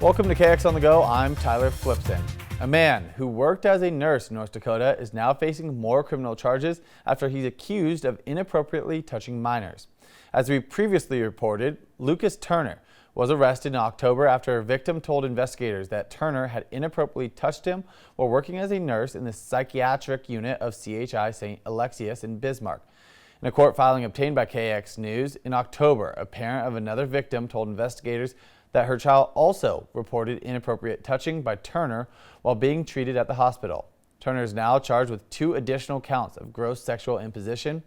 Welcome to KX on the Go. I'm Tyler Flipson. A man who worked as a nurse in North Dakota is now facing more criminal charges after he's accused of inappropriately touching minors. As we previously reported, Lucas Turner was arrested in October after a victim told investigators that Turner had inappropriately touched him while working as a nurse in the psychiatric unit of CHI St. Alexius in Bismarck. In a court filing obtained by KX News in October, a parent of another victim told investigators that her child also reported inappropriate touching by Turner while being treated at the hospital. Turner is now charged with 2 additional counts of gross sexual imposition.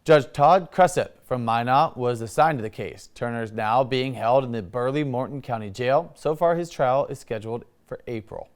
Judge Todd Cressup from Minot was assigned to the case. Turner is now being held in the Burleigh-Morton County Jail. So far, his trial is scheduled for April.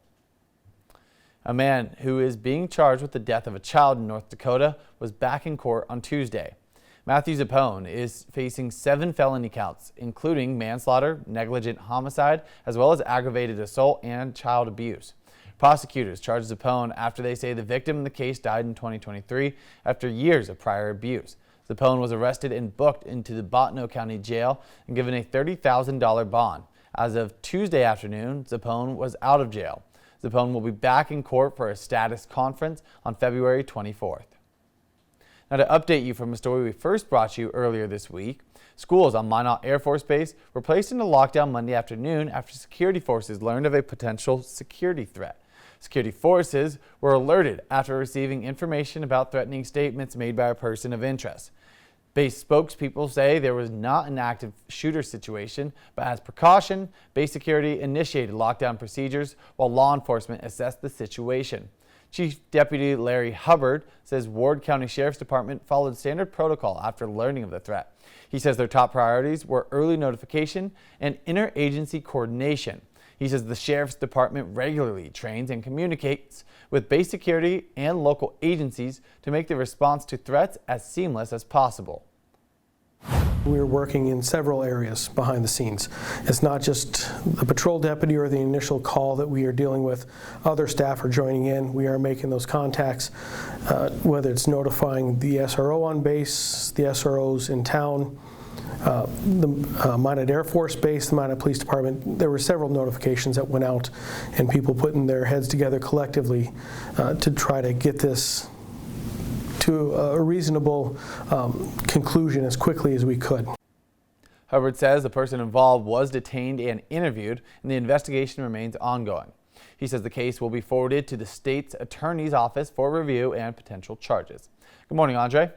A man who is being charged with the death of a child in North Dakota was back in court on Tuesday. Matthew Zappone is facing 7 felony counts, including manslaughter, negligent homicide, as well as aggravated assault and child abuse. Prosecutors charged Zappone after they say the victim in the case died in 2023 after years of prior abuse. Zappone was arrested and booked into the Bottineau County Jail and given a $30,000 bond. As of Tuesday afternoon, Zappone was out of jail. Zappone will be back in court for a status conference on February 24th. Now, to update you from a story we first brought you earlier this week, schools on Minot Air Force Base were placed into lockdown Monday afternoon after security forces learned of a potential security threat. Security forces were alerted after receiving information about threatening statements made by a person of interest. Base spokespeople say there was not an active shooter situation, but as precaution, base security initiated lockdown procedures while law enforcement assessed the situation. Chief Deputy Larry Hubbard says Ward County Sheriff's Department followed standard protocol after learning of the threat. He says their top priorities were early notification and interagency coordination. He says the Sheriff's Department regularly trains and communicates with base security and local agencies to make the response to threats as seamless as possible. We're working in several areas behind the scenes. It's not just the patrol deputy or the initial call that we are dealing with. Other staff are joining in. We are making those contacts, whether it's notifying the SRO on base, the SROs in town, the Minot Air Force Base, the Minot Police Department. There were several notifications that went out and people putting their heads together collectively to try to get this to a reasonable conclusion as quickly as we could. Hubbard says the person involved was detained and interviewed, and the investigation remains ongoing. He says the case will be forwarded to the state's attorney's office for review and potential charges. Good morning, Andre.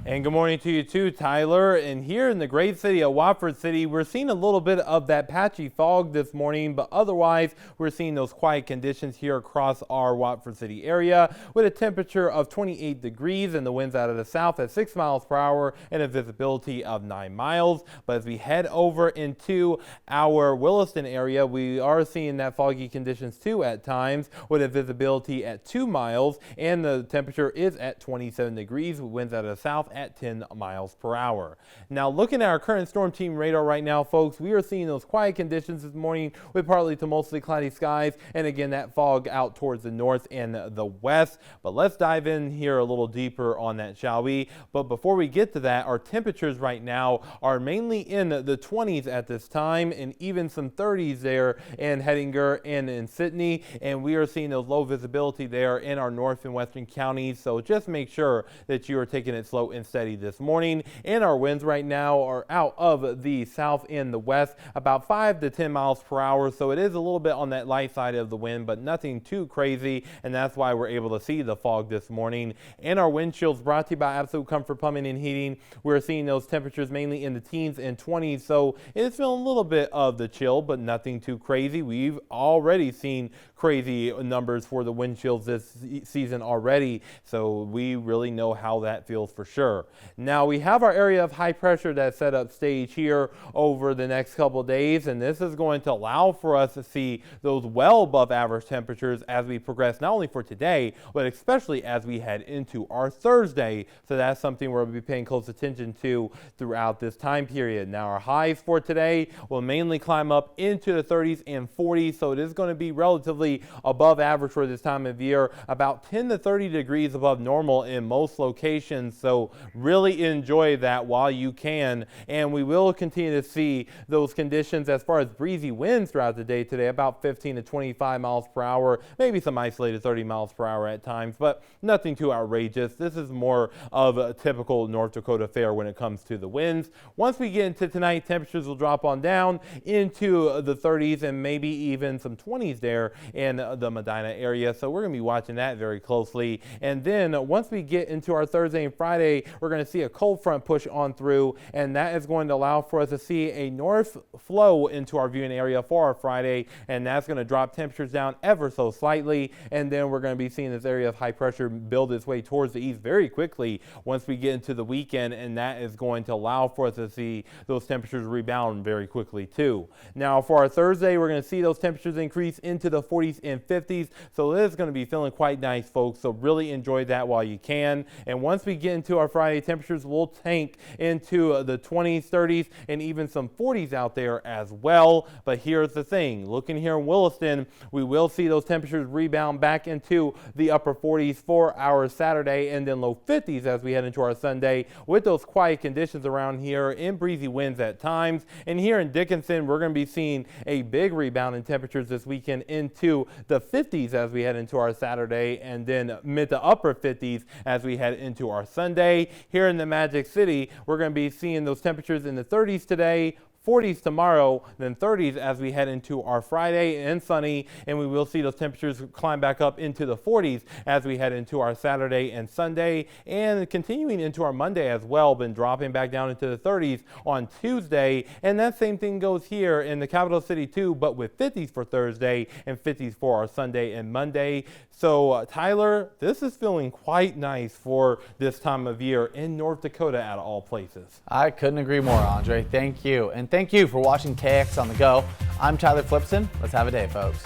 And good morning to you too, Tyler. And here in the great city of Watford City, we're seeing a little bit of that patchy fog this morning, but otherwise we're seeing those quiet conditions here across our Watford City area with a temperature of 28 degrees and the winds out of the south at 6 miles per hour and a visibility of 9 miles. But as we head over into our Williston area, we are seeing that foggy conditions too at times with a visibility at 2 miles and the temperature is at 27 degrees with winds out of the south at 10 miles per hour. Now, looking at our current storm team radar right now, folks, we are seeing those quiet conditions this morning with partly to mostly cloudy skies, and again, that fog out towards the north and the west. But let's dive in here a little deeper on that, shall we? But before we get to that, our temperatures right now are mainly in the 20s at this time, and even some 30s there in Hettinger and in Sydney, and we are seeing those low visibility there in our north and western counties. So just make sure that you are taking it slow and steady this morning. And our winds right now are out of the south and the west about 5 to 10 miles per hour, so it is a little bit on that light side of the wind, but nothing too crazy, and that's why we're able to see the fog this morning. And our wind chills brought to you by Absolute Comfort Plumbing and Heating. We're seeing those temperatures mainly in the teens and 20s, so it's feeling a little bit of the chill, but nothing too crazy. We've already seen crazy numbers for the wind chills this season already, so we really know how that feels for sure. Now we have our area of high pressure that's set up stage here over the next couple of days, and this is going to allow for us to see those well above average temperatures as we progress, not only for today, but especially as we head into our Thursday. So that's something we'll be paying close attention to throughout this time period. Now our highs for today will mainly climb up into the 30s and 40s, so it is going to be relatively above average for this time of year, about 10 to 30 degrees above normal in most locations. So really enjoy that while you can. And we will continue to see those conditions as far as breezy winds throughout the day today, about 15 to 25 miles per hour, maybe some isolated 30 miles per hour at times, but nothing too outrageous. This is more of a typical North Dakota fare when it comes to the winds. Once we get into tonight, temperatures will drop on down into the 30s and maybe even some 20s there in the Medina area. So we're going to be watching that very closely. And then once we get into our Thursday and Friday, we're going to see a cold front push on through, and that is going to allow for us to see a north flow into our viewing area for our Friday, and that's going to drop temperatures down ever so slightly. And then we're going to be seeing this area of high pressure build its way towards the east very quickly once we get into the weekend, and that is going to allow for us to see those temperatures rebound very quickly too. Now for our Thursday, we're going to see those temperatures increase into the 40s and 50s, so it is going to be feeling quite nice, folks, so really enjoy that while you can. And once we get into our Friday, temperatures will tank into the 20s, 30s, and even some 40s out there as well. But here's the thing, looking here in Williston, we will see those temperatures rebound back into the upper 40s for our Saturday, and then low 50s as we head into our Sunday, with those quiet conditions around here and breezy winds at times. And here in Dickinson, we're going to be seeing a big rebound in temperatures this weekend into the 50s as we head into our Saturday, and then mid to upper 50s as we head into our Sunday. Here in the Magic City, we're going to be seeing those temperatures in the 30s today, 40s tomorrow, then 30s as we head into our Friday, and sunny, and we will see those temperatures climb back up into the 40s as we head into our Saturday and Sunday, and continuing into our Monday as well, been dropping back down into the 30s on Tuesday. And that same thing goes here in the capital city too, but with 50s for Thursday and 50s for our Sunday and Monday. So Tyler, this is feeling quite nice for this time of year in North Dakota at all places. I couldn't agree more, Andre. Thank you. And thank you for watching KX on the Go. I'm Tyler Flipson. Let's have a day, folks.